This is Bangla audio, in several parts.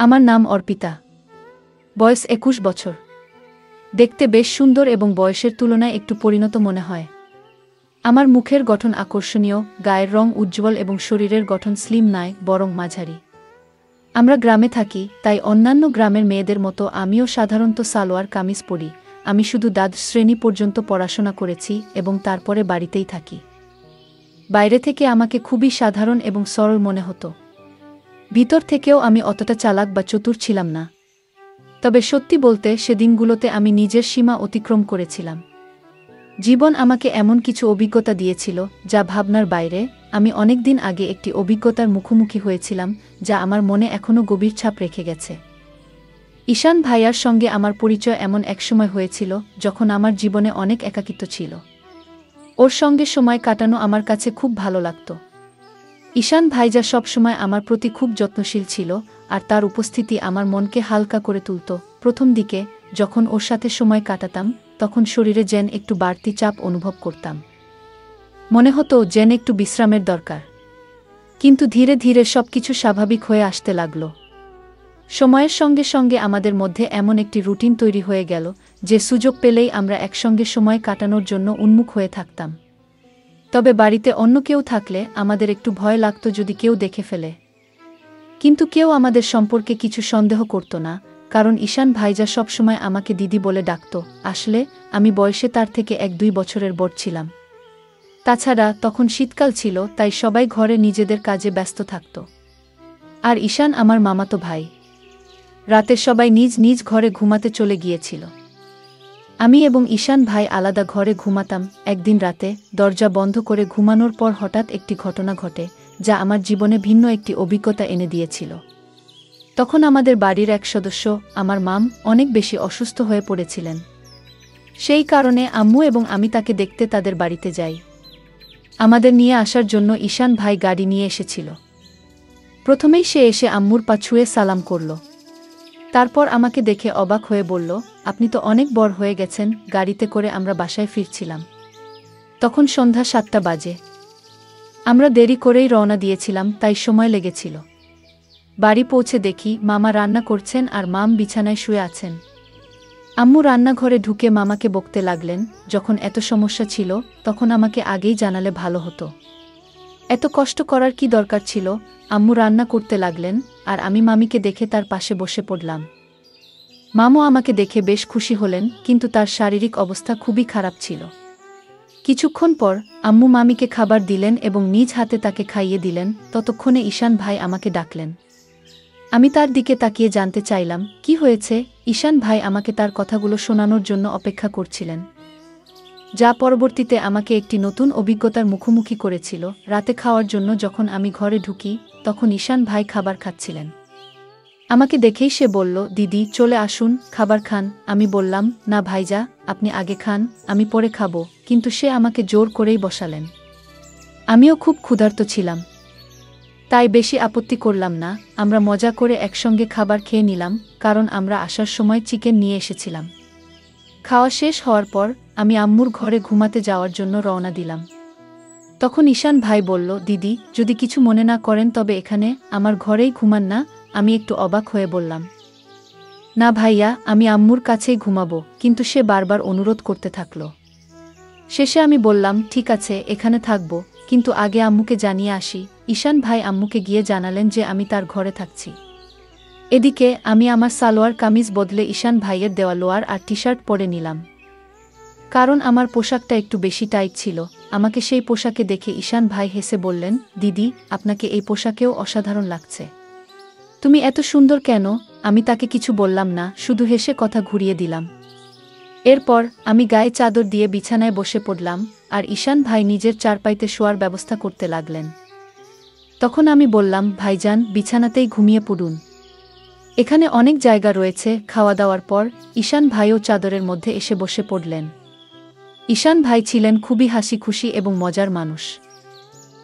আমার নাম অর্পিতা। বয়স ২১ বছর। দেখতে বেশ সুন্দর এবং বয়সের তুলনায় একটু পরিণত মনে হয়। আমার মুখের গঠন আকর্ষণীয়, গায়ের রং উজ্জ্বল এবং শরীরের গঠন স্লিম নয়, বরং মাঝারি। আমরা গ্রামে থাকি, তাই অন্যান্য গ্রামের মেয়েদের মতো আমিও সাধারণত সালোয়ার কামিজ পরি। আমি শুধু দ্বাদশ শ্রেণী পর্যন্ত পড়াশোনা করেছি এবং তারপরে বাড়িতেই থাকি। বাইরে থেকে আমাকে খুবই সাধারণ এবং সরল মনে হতো। ভিতর থেকেও আমি অতটা চালাক বা চতুর ছিলাম না। তবে সত্যি বলতে সেদিনগুলোতে আমি নিজের সীমা অতিক্রম করেছিলাম। জীবন আমাকে এমন কিছু অভিজ্ঞতা দিয়েছিল যা ভাবনার বাইরে। আমি অনেক দিন আগে একটি অভিজ্ঞতার মুখোমুখি হয়েছিলাম যা আমার মনে এখনও গভীর ছাপ রেখে গেছে। ঈশান ভাইয়ার সঙ্গে আমার পরিচয় এমন এক সময় হয়েছিল যখন আমার জীবনে অনেক একাকিত্ব ছিল। ওর সঙ্গে সময় কাটানো আমার কাছে খুব ভালো লাগত। ঈশান ভাইজা সবসময় আমার প্রতি খুব যত্নশীল ছিল, আর তার উপস্থিতি আমার মনকে হালকা করে তুলত। প্রথম দিকে যখন ওর সাথে সময় কাটাতাম তখন শরীরে যেন একটু বাড়তি চাপ অনুভব করতাম। মনে হতো যেন একটু বিশ্রামের দরকার। কিন্তু ধীরে ধীরে সবকিছু স্বাভাবিক হয়ে আসতে লাগল। সময়ের সঙ্গে সঙ্গে আমাদের মধ্যে এমন একটি রুটিন তৈরি হয়ে গেল যে সুযোগ পেলেই আমরা একসঙ্গে সময় কাটানোর জন্য উন্মুখ হয়ে থাকতাম। তবে বাড়িতে অন্য কেউ থাকলে আমাদের একটু ভয় লাগত যদি কেউ দেখে ফেলে। কিন্তু কেউ আমাদের সম্পর্কে কিছু সন্দেহ করত না, কারণ ঈশান ভাইজা সবসময় আমাকে দিদি বলে ডাকত। আসলে আমি বয়সে তার থেকে ১-২ বছরের বড় ছিলাম। তাছাড়া তখন শীতকাল ছিল, তাই সবাই ঘরে নিজেদের কাজে ব্যস্ত থাকত। আর ঈশান আমার মামাতো ভাই। রাতে সবাই নিজ নিজ ঘরে ঘুমাতে চলে গিয়েছিল। আমি এবং ঈশান ভাই আলাদা ঘরে ঘুমাতাম। একদিন রাতে দরজা বন্ধ করে ঘুমানোর পর হঠাৎ একটি ঘটনা ঘটে যা আমার জীবনে ভিন্ন একটি অভিজ্ঞতা এনে দিয়েছিল। তখন আমাদের বাড়ির এক সদস্য, আমার মাম, অনেক বেশি অসুস্থ হয়ে পড়েছিলেন। সেই কারণে আম্মু এবং আমি তাকে দেখতে তাদের বাড়িতে যাই। আমাদের নিয়ে আসার জন্য ঈশান ভাই গাড়ি নিয়ে এসেছিল। প্রথমেই সে এসে আম্মুর পা ছুঁয়ে সালাম করল। তারপর আমাকে দেখে অবাক হয়ে বলল, আপনি তো অনেক বড় হয়ে গেছেন। গাড়িতে করে আমরা বাসায় ফিরছিলাম। তখন সন্ধ্যা ৭টা বাজে। আমরা দেরি করেই রওনা দিয়েছিলাম, তাই সময় লেগেছিল। বাড়ি পৌঁছে দেখি মামা রান্না করছেন আর মাম বিছানায় শুয়ে আছেন। আম্মু রান্নাঘরে ঢুকে মামাকে বকতে লাগলেন, যখন এত সমস্যা ছিল তখন আমাকে আগেই জানালে ভালো হতো। এত কষ্ট করার কি দরকার ছিল? আম্মু রান্না করতে লাগলেন আর আমি মামিকে দেখে তার পাশে বসে পড়লাম। মামও আমাকে দেখে বেশ খুশি হলেন, কিন্তু তার শারীরিক অবস্থা খুবই খারাপ ছিল। কিছুক্ষণ পর আম্মু মামিকে খাবার দিলেন এবং নিজ হাতে তাকে খাইয়ে দিলেন। ততক্ষণে ঈশান ভাই আমাকে ডাকলেন। আমি তার দিকে তাকিয়ে জানতে চাইলাম কি হয়েছে। ঈশান ভাই আমাকে তার কথাগুলো শোনানোর জন্য অপেক্ষা করছিলেন, যা পরবর্তীতে আমাকে একটি নতুন অভিজ্ঞতার মুখোমুখি করেছিল। রাতে খাওয়ার জন্য যখন আমি ঘরে ঢুকি তখন ঈশান ভাই খাবার খাচ্ছিলেন। আমাকে দেখেই সে বলল, দিদি চলে আসুন, খাবার খান। আমি বললাম, না ভাইজা, আপনি আগে খান, আমি পরে খাবো। কিন্তু সে আমাকে জোর করেই বসালেন। আমিও খুব ক্ষুধার্ত ছিলাম, তাই বেশি আপত্তি করলাম না। আমরা মজা করে একসঙ্গে খাবার খেয়ে নিলাম, কারণ আমরা আসার সময় চিকেন নিয়ে এসেছিলাম। খাওয়া শেষ হওয়ার পর আমি আম্মুর ঘরে ঘুমাতে যাওয়ার জন্য রওনা দিলাম। তখন ঈশান ভাই বলল, দিদি যদি কিছু মনে না করেন তবে এখানে আমার ঘরেই ঘুমান না। আমি একটু অবাক হয়ে বললাম, না ভাইয়া, আমি আম্মুর কাছেই ঘুমাবো। কিন্তু সে বারবার অনুরোধ করতে থাকল। শেষে আমি বললাম, ঠিক আছে, এখানে থাকবো, কিন্তু আগে আম্মুকে জানিয়ে আসি। ঈশান ভাই আম্মুকে গিয়ে জানালেন যে আমি তার ঘরে থাকছি। এদিকে আমি আমার সালোয়ার কামিজ বদলে ঈশান ভাইয়ের দেওয়া লোয়ার আর টি শার্ট পরে নিলাম, কারণ আমার পোশাকটা একটু বেশি টাইট ছিল। আমাকে সেই পোশাকে দেখে ঈশান ভাই হেসে বললেন, দিদি আপনাকে এই পোশাকেও অসাধারণ লাগছে। তুমি এত সুন্দর কেন? আমি তাকে কিছু বললাম না, শুধু হেসে কথা ঘুরিয়ে দিলাম। এরপর আমি গায়ে চাদর দিয়ে বিছানায় বসে পড়লাম আর ঈশান ভাই নিজের চারপাইতে শোয়ার ব্যবস্থা করতে লাগলেন। তখন আমি বললাম, ভাইজান বিছানাতেই ঘুমিয়ে পড়ুন, এখানে অনেক জায়গা রয়েছে। খাওয়া দাওয়ার পর ঈশান ভাইও চাদরের মধ্যে এসে বসে পড়লেন। ঈশান ভাই ছিলেন খুবই হাসি খুশি এবং মজার মানুষ।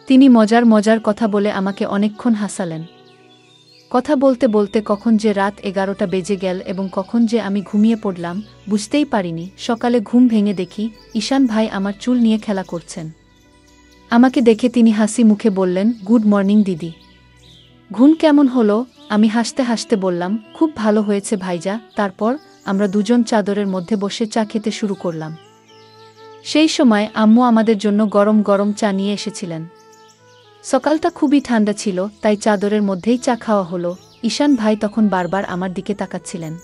তিনি মজার কথা বলে আমাকে অনেকক্ষণ হাসালেন। কথা বলতে বলতে কখন যে রাত 11টা বেজে গেল এবং কখন যে আমি ঘুমিয়ে পড়লাম বুঝতেই পারিনি। সকালে ঘুম ভেঙে দেখি ঈশান ভাই আমার চুল নিয়ে খেলা করছেন। আমাকে দেখে তিনি হাসি মুখে বললেন, গুড মর্নিং দিদি, ঘুম কেমন হলো? আমি হাসতে হাসতে বললাম, খুব ভালো হয়েছে ভাইজা। তারপর আমরা দুজন চাদরের মধ্যে বসে চা খেতে শুরু করলাম। সেই সময় আম্মু আমাদের জন্য গরম গরম চা নিয়ে এসেছিলেন। সকালটা খুবই ঠান্ডা ছিল, তাই চাদরের মধ্যেই চা খাওয়া হলো। ঈশান ভাই তখন বারবার আমার দিকে তাকাচ্ছিলেন।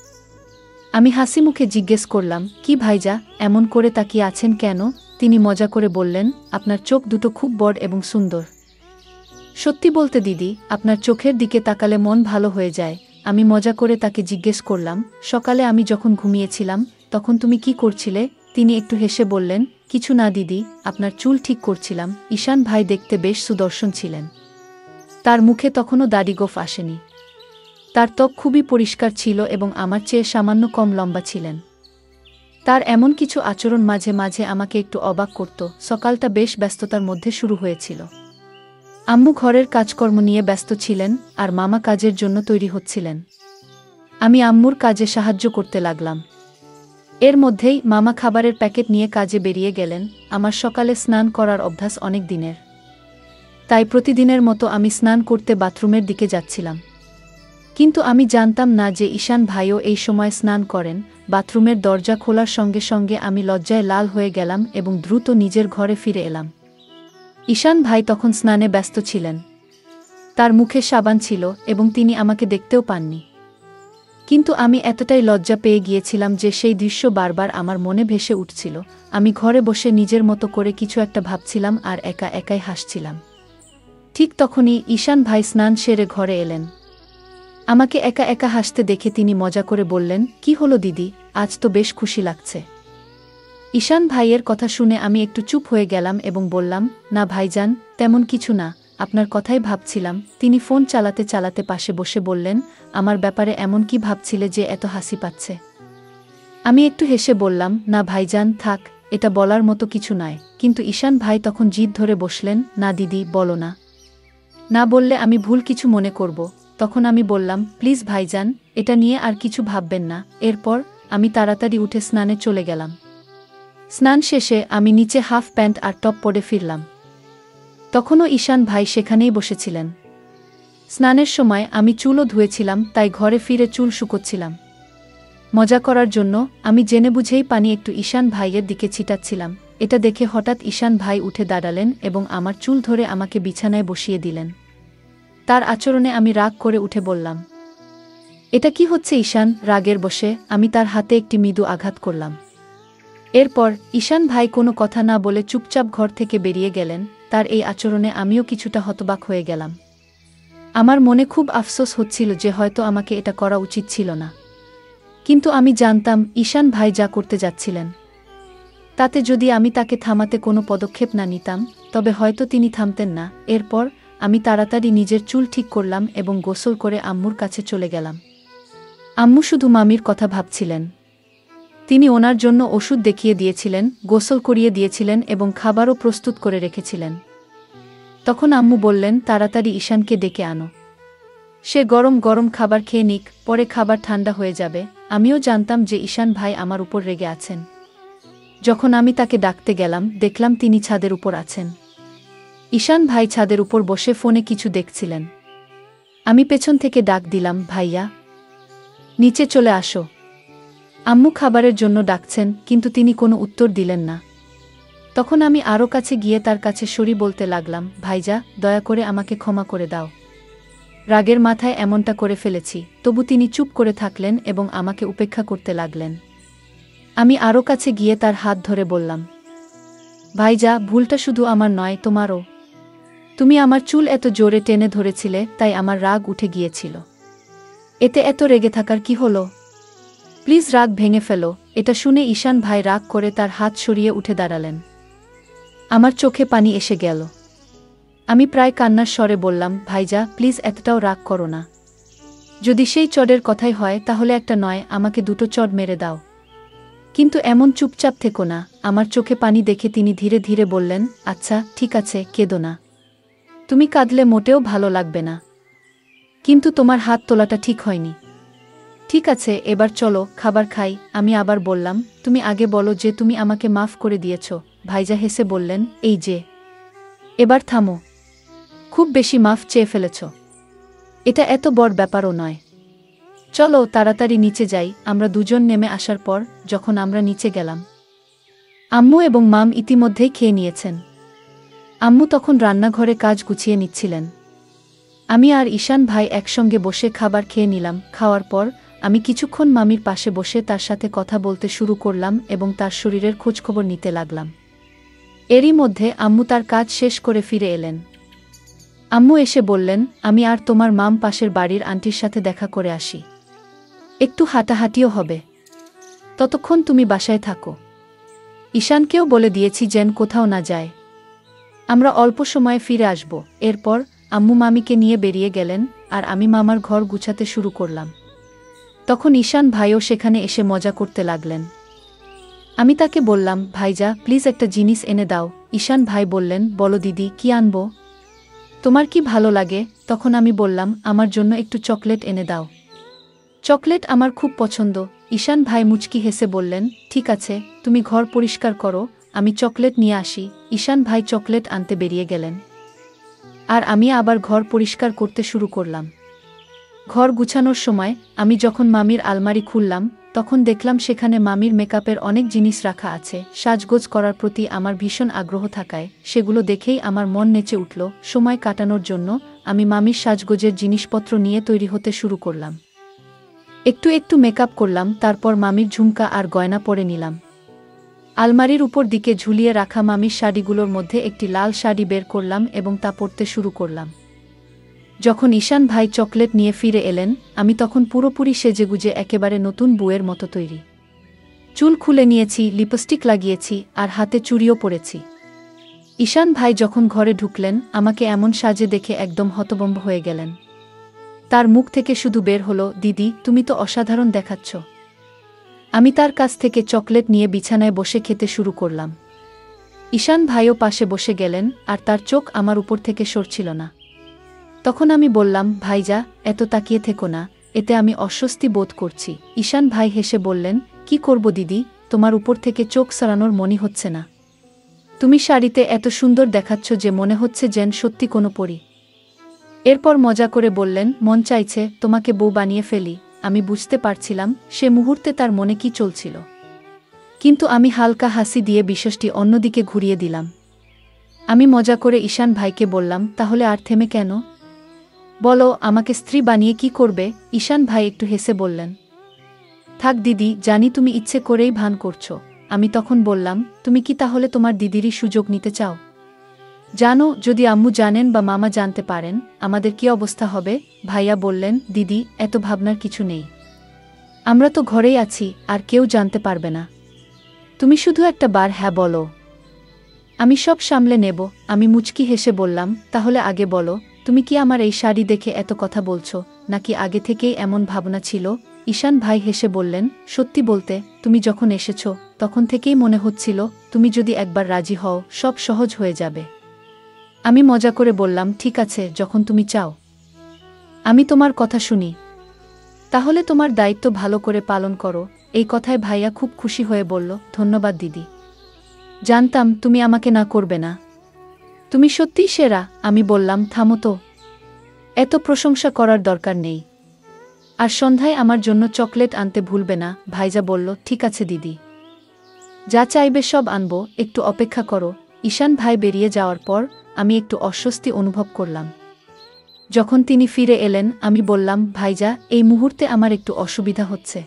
আমি হাসি মুখে জিজ্ঞেস করলাম, কি ভাইজা, এমন করে তাকিয়ে আছেন কেন? তিনি মজা করে বললেন, আপনার চোখ দুটো খুব বড় এবং সুন্দর। সত্যি বলতে দিদি, আপনার চোখের দিকে তাকালে মন ভালো হয়ে যায়। আমি মজা করে তাকে জিজ্ঞেস করলাম, সকালে আমি যখন ঘুমিয়েছিলাম তখন তুমি কি করছিলে? তিনি একটু হেসে বললেন, কিছু না দিদি, আপনার চুল ঠিক করছিলাম। ঈশান ভাই দেখতে বেশ সুদর্শন ছিলেন। তার মুখে তখনও দাড়ি-গোঁফ আসেনি। তার ত্বক খুবই পরিষ্কার ছিল এবং আমার চেয়ে সামান্য কম লম্বা ছিলেন। তার এমন কিছু আচরণ মাঝে মাঝে আমাকে একটু অবাক করত। সকালটা বেশ ব্যস্ততার মধ্যে শুরু হয়েছিল। আম্মু ঘরের কাজকর্ম নিয়ে ব্যস্ত ছিলেন আর মামা কাজের জন্য তৈরি হচ্ছিলেন। আমি আম্মুর কাজে সাহায্য করতে লাগলাম। এর মধ্যেই মামা খাবারের প্যাকেট নিয়ে কাজে বেরিয়ে গেলেন। আমার সকালে স্নান করার অভ্যাস অনেক দিনের, তাই প্রতিদিনের মতো আমি স্নান করতে বাথরুমের দিকে যাচ্ছিলাম। কিন্তু আমি জানতাম না যে ঈশান ভাইও এই সময় স্নান করেন। বাথরুমের দরজা খোলার সঙ্গে সঙ্গে আমি লজ্জায় লাল হয়ে গেলাম এবং দ্রুত নিজের ঘরে ফিরে এলাম। ঈশান ভাই তখন স্নানে ব্যস্ত ছিলেন। তার মুখে সাবান ছিল এবং তিনি আমাকে দেখতেও পাননি। কিন্তু আমি এতটাই লজ্জা পেয়ে গিয়েছিলাম যে সেই দৃশ্য বারবার আমার মনে ভেসে উঠছিল। আমি ঘরে বসে নিজের মতো করে কিছু একটা ভাবছিলাম আর একা একাই হাসছিলাম। ঠিক তখনই ঈশান ভাই স্নান সেরে ঘরে এলেন। আমাকে একা একা হাসতে দেখে তিনি মজা করে বললেন, কি হলো দিদি, আজ তো বেশ খুশি লাগছে। ঈশান ভাইয়ের কথা শুনে আমি একটু চুপ হয়ে গেলাম এবং বললাম, না ভাইজান, তেমন কিছু না, আপনার কথাই ভাবছিলাম। তিনি ফোন চালাতে চালাতে পাশে বসে বললেন, আমার ব্যাপারে এমন কি ভাবছিলে যে এত হাসি পাচ্ছে? আমি একটু হেসে বললাম, না ভাইজান, থাক, এটা বলার মতো কিছু নয়। কিন্তু ঈশান ভাই তখন জিদ ধরে বসলেন, না দিদি, বলো না। না বললে আমি ভুল কিছু মনে করব। তখন আমি বললাম, প্লিজ ভাইজান, এটা নিয়ে আর কিছু ভাববেন না। এরপর আমি তাড়াতাড়ি উঠে স্নানে চলে গেলাম। স্নান শেষে আমি নিচে হাফ প্যান্ট আর টপ পরে ফিরলাম। তখনও ঈশান ভাই সেখানেই বসেছিলেন। স্নানের সময় আমি চুলও ধুয়েছিলাম, তাই ঘরে ফিরে চুল শুকোচ্ছিলাম। মজা করার জন্য আমি জেনে বুঝেই পানি একটু ঈশান ভাইয়ের দিকে ছিটাচ্ছিলাম। এটা দেখে হঠাৎ ঈশান ভাই উঠে দাঁড়ালেন এবং আমার চুল ধরে আমাকে বিছানায় বসিয়ে দিলেন। তার আচরণে আমি রাগ করে উঠে বললাম, এটা কি হচ্ছে ঈশান? রাগের বশে আমি তার হাতে একটি মৃদু আঘাত করলাম। এরপর ঈশান ভাই কোনো কথা না বলে চুপচাপ ঘর থেকে বেরিয়ে গেলেন। তার এই আচরণে আমিও কিছুটা হতবাক হয়ে গেলাম। আমার মনে খুব আফসোস হচ্ছিল যে হয়তো আমাকে এটা করা উচিত ছিল না। কিন্তু আমি জানতাম ঈশান ভাই যা করতে যাচ্ছিলেন তাতে যদি আমি তাকে থামাতে কোনো পদক্ষেপ না নিতাম, তবে হয়তো তিনি থামতেন না। এরপর আমি তাড়াতাড়ি নিজের চুল ঠিক করলাম এবং গোসল করে আম্মুর কাছে চলে গেলাম। আম্মু শুধু মামির কথা ভাবছিলেন। তিনি ওনার জন্য ওষুধ দেখিয়ে দিয়েছিলেন, গোসল করিয়ে দিয়েছিলেন এবং খাবারও প্রস্তুত করে রেখেছিলেন। তখন আম্মু বললেন, তাড়াতাড়ি ঈশানকে ডেকে আনো। সে গরম গরম খাবার খেয়ে নিক, পরে খাবার ঠান্ডা হয়ে যাবে। আমিও জানতাম যে ঈশান ভাই আমার উপর রেগে আছেন। যখন আমি তাকে ডাকতে গেলাম, দেখলাম তিনি ছাদের উপর আছেন। ঈশান ভাই ছাদের উপর বসে ফোনে কিছু দেখছিলেন। আমি পেছন থেকে ডাক দিলাম, ভাইয়া, নিচে চলে আসো। আম্মু খাবারের জন্য ডাকছেন, কিন্তু তিনি কোনো উত্তর দিলেন না। তখন আমি আরও কাছে গিয়ে তার কাছে সরি বলতে লাগলাম, ভাইজা, দয়া করে আমাকে ক্ষমা করে দাও। রাগের মাথায় এমনটা করে ফেলেছি। তবু তিনি চুপ করে থাকলেন এবং আমাকে উপেক্ষা করতে লাগলেন। আমি আরও কাছে গিয়ে তার হাত ধরে বললাম, ভাইজা, ভুলটা শুধু আমার নয়, তোমারও। তুমি আমার চুল এত জোরে টেনে ধরেছিলে, তাই আমার রাগ উঠে গিয়েছিল। এতে এত রেগে থাকার কি হলো? প্লিজ রাগ ভেঙে ফেলো। এটা শুনে ঈশান ভাই রাগ করে তার হাত সরিয়ে উঠে দাঁড়ালেন। আমার চোখে পানি এসে গেল। আমি প্রায় কান্নার স্বরে বললাম, ভাইজা, প্লিজ এতটাও রাগ করো না। যদি সেই চড়ের কথাই হয় তাহলে একটা নয়, আমাকে দুটো চড় মেরে দাও। কিন্তু এমন চুপচাপ থেকো না। আমার চোখে পানি দেখে তিনি ধীরে ধীরে বললেন, আচ্ছা ঠিক আছে, কেঁদো না। তুমি কাঁদলে মোটেও ভালো লাগবে না। কিন্তু তোমার হাত তোলাটা ঠিক হয়নি। ঠিক আছে, এবার চলো খাবার খাই। আমি আবার বললাম, তুমি আগে বলো যে তুমি আমাকে মাফ করে দিয়েছ। ভাইজা হেসে বললেন, এই যে, এবার থামো। খুব বেশি মাফ চেয়ে ফেলেছ। এটা এত বড় ব্যাপারও নয়। চলো তাড়াতাড়ি নিচে যাই। আমরা দুজন নেমে আসার পর যখন আমরা নিচে গেলাম, আম্মু এবং মাম ইতিমধ্যেই খেয়ে নিয়েছেন। আম্মু তখন রান্নাঘরে কাজ গুছিয়ে নিচ্ছিলেন। আমি আর ঈশান ভাই একসঙ্গে বসে খাবার খেয়ে নিলাম। খাওয়ার পর আমি কিছুক্ষণ মামির পাশে বসে তার সাথে কথা বলতে শুরু করলাম এবং তার শরীরের খোঁজখবর নিতে লাগলাম। এরই মধ্যে আম্মু তার কাজ শেষ করে ফিরে এলেন। আম্মু এসে বললেন, আমি আর তোমার মাম পাশের বাড়ির আন্টির সাথে দেখা করে আসি, একটু হাঁটাহাঁটিও হবে, ততক্ষণ তুমি বাসায় থাকো। ঈশানকেও বলে দিয়েছি যেন কোথাও না যায়, আমরা অল্প সময়ে ফিরে আসব। এরপর আম্মু মামিকে নিয়ে বেরিয়ে গেলেন আর আমি মামার ঘর গুছাতে শুরু করলাম। তখন ঈশান ভাইও সেখানে এসে মজা করতে লাগলেন। আমি তাকে বললাম, ভাইজা প্লিজ একটা জিনিস এনে দাও। ঈশান ভাই বললেন, বলো দিদি, কি আনবো? তোমার কি ভালো লাগে? তখন আমি বললাম, আমার জন্য একটু চকলেট এনে দাও, চকলেট আমার খুব পছন্দ। ঈশান ভাই মুচকি হেসে বললেন, ঠিক আছে, তুমি ঘর পরিষ্কার করো, আমি চকলেট নিয়ে আসি। ঈশান ভাই চকলেট আনতে বেরিয়ে গেলেন আর আমি আবার ঘর পরিষ্কার করতে শুরু করলাম। ঘর গুছানোর সময় আমি যখন মামির আলমারি খুললাম, তখন দেখলাম সেখানে মামির মেকআপের অনেক জিনিস রাখা আছে। সাজগোজ করার প্রতি আমার ভীষণ আগ্রহ থাকায় সেগুলো দেখেই আমার মন নেচে উঠল। সময় কাটানোর জন্য আমি মামির সাজগোজের জিনিসপত্র নিয়ে তৈরি হতে শুরু করলাম। একটু একটু মেকআপ করলাম, তারপর মামির ঝুমকা আর গয়না পরে নিলাম। আলমারির উপর দিকে ঝুলিয়ে রাখা মামির শাড়িগুলোর মধ্যে একটি লাল শাড়ি বের করলাম এবং তা পরতে শুরু করলাম। যখন ঈশান ভাই চকলেট নিয়ে ফিরে এলেন, আমি তখন পুরোপুরি সেজেগুজে একেবারে নতুন বউয়ের মতো তৈরি। চুল খুলে নিয়েছি, লিপস্টিক লাগিয়েছি আর হাতে চুড়িও পরেছি। ঈশান ভাই যখন ঘরে ঢুকলেন, আমাকে এমন সাজে দেখে একদম হতভম্ব হয়ে গেলেন। তার মুখ থেকে শুধু বের হলো, দিদি তুমি তো অসাধারণ দেখাচ্ছ। আমি তার কাছ থেকে চকলেট নিয়ে বিছানায় বসে খেতে শুরু করলাম। ঈশান ভাইও পাশে বসে গেলেন আর তার চোখ আমার উপর থেকে সরছিল না। তখন আমি বললাম, ভাইজা এত তাকিয়ে থেকো না, এতে আমি অস্বস্তি বোধ করছি। ঈশান ভাই হেসে বললেন, কি করব দিদি, তোমার উপর থেকে চোখ সরানোর মনে হচ্ছে না। তুমি শাড়িতে এত সুন্দর দেখাচ্ছ যে মনে হচ্ছে যেন সত্যি কোনো পরী। এরপর মজা করে বললেন, মন চাইছে তোমাকে বউ বানিয়ে ফেলি। আমি বুঝতে পারছিলাম সে মুহূর্তে তার মনে কি চলছিল, কিন্তু আমি হালকা হাসি দিয়ে বিষয়টি অন্যদিকে ঘুরিয়ে দিলাম। আমি মজা করে ঈশান ভাইকে বললাম, তাহলে আর থেমে কেন? বলো, আমাকে স্ত্রী বানিয়ে কি করবে? ঈশান ভাই একটু হেসে বললেন, থাক দিদি, জানি তুমি ইচ্ছে করেই ভান করছো। আমি তখন বললাম, তুমি কি তাহলে তোমার দিদিরই সুযোগ নিতে চাও? জানো, যদি আম্মু জানেন বা মামা জানতে পারেন আমাদের কি অবস্থা হবে? ভাইয়া বললেন, দিদি এত ভাবনার কিছু নেই, আমরা তো ঘরেই আছি আর কেউ জানতে পারবে না। তুমি শুধু একটা বার হ্যাঁ বলো, আমি সব সামলে নেব। আমি মুচকি হেসে বললাম, তাহলে আগে বলো, তুমি কি আমার এই শাড়ি দেখে এত কথা বলছো, নাকি আগে থেকেই এমন ভাবনা ছিল? ঈশান ভাই হেসে বললেন, সত্যি বলতে তুমি যখন এসেছো তখন থেকেই মনে হচ্ছিল তুমি যদি একবার রাজি হও সব সহজ হয়ে যাবে। আমি মজা করে বললাম, ঠিক আছে, যখন তুমি চাও আমি তোমার কথা শুনি। তাহলে তোমার দায়িত্ব ভালো করে পালন করো। এই কথায় ভাইয়া খুব খুশি হয়ে বলল, ধন্যবাদ দিদি, জানতাম তুমি আমাকে না করবে না, তুমি সত্যিই সেরা। আমি বললাম, থামো তো, এত প্রশংসা করার দরকার নেই, আর সন্ধ্যায় আমার জন্য চকলেট আনতে ভুলবে না। ভাইজা বলল, ঠিক আছে দিদি, যা চাইবে সব আনবো, একটু অপেক্ষা করো। ঈশান ভাই বেরিয়ে যাওয়ার পর আমি একটু অস্বস্তি অনুভব করলাম। যখন তিনি ফিরে এলেন, আমি বললাম, ভাইজা এই মুহূর্তে আমার একটু অসুবিধা হচ্ছে,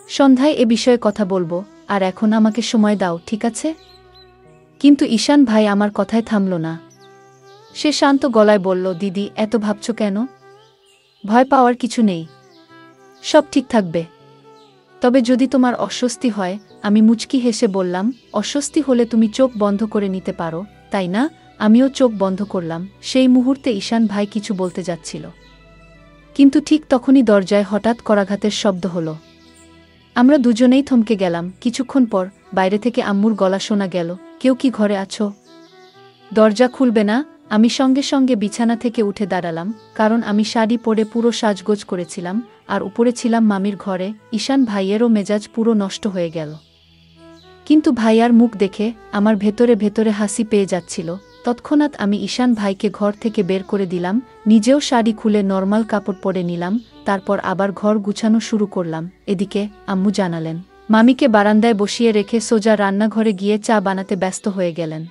সন্ধ্যায় এ বিষয়ে কথা বলবো, আর এখন আমাকে সময় দাও, ঠিক আছে? কিন্তু ঈশান ভাই আমার কথায় থামল না। সে শান্ত গলায় বলল, দিদি এত ভাবছ কেন? ভয় পাওয়ার কিছু নেই, সব ঠিক থাকবে। তবে যদি তোমার অস্বস্তি হয়। আমি মুচকি হেসে বললাম, অস্বস্তি হলে তুমি চোখ বন্ধ করে নিতে পারো, তাই না? আমিও চোখ বন্ধ করলাম। সেই মুহূর্তে ঈশান ভাই কিছু বলতে যাচ্ছিল, কিন্তু ঠিক তখনই দরজায় হঠাৎ করাঘাতের শব্দ হলো। আমরা দুজনেই থমকে গেলাম। কিছুক্ষণ পর বাইরে থেকে আম্মুর গলা শোনা গেল, কেউ কি ঘরে আছো? দরজা খুলবে না? আমি সঙ্গে সঙ্গে বিছানা থেকে উঠে দাঁড়ালাম, কারণ আমি শাড়ি পরে পুরো সাজগোজ করেছিলাম আর উপরে ছিলাম মামির ঘরে। ঈশান ভাইয়েরও মেজাজ পুরো নষ্ট হয়ে গেল, কিন্তু ভাইয়ার মুখ দেখে আমার ভেতরে ভেতরে হাসি পেয়ে যাচ্ছিল। তৎক্ষণাৎ আমি ঈশান ভাইকে ঘর থেকে বের করে দিলাম, নিজেও শাড়ি খুলে নরমাল কাপড় পরে নিলাম, তারপর আবার ঘর গুছানো শুরু করলাম। এদিকে আম্মু জানালেন, মামিকে বারান্দায় বসিয়ে রেখে সোজা রান্নাঘরে গিয়ে চা বানাতে ব্যস্ত হয়ে গেলেন।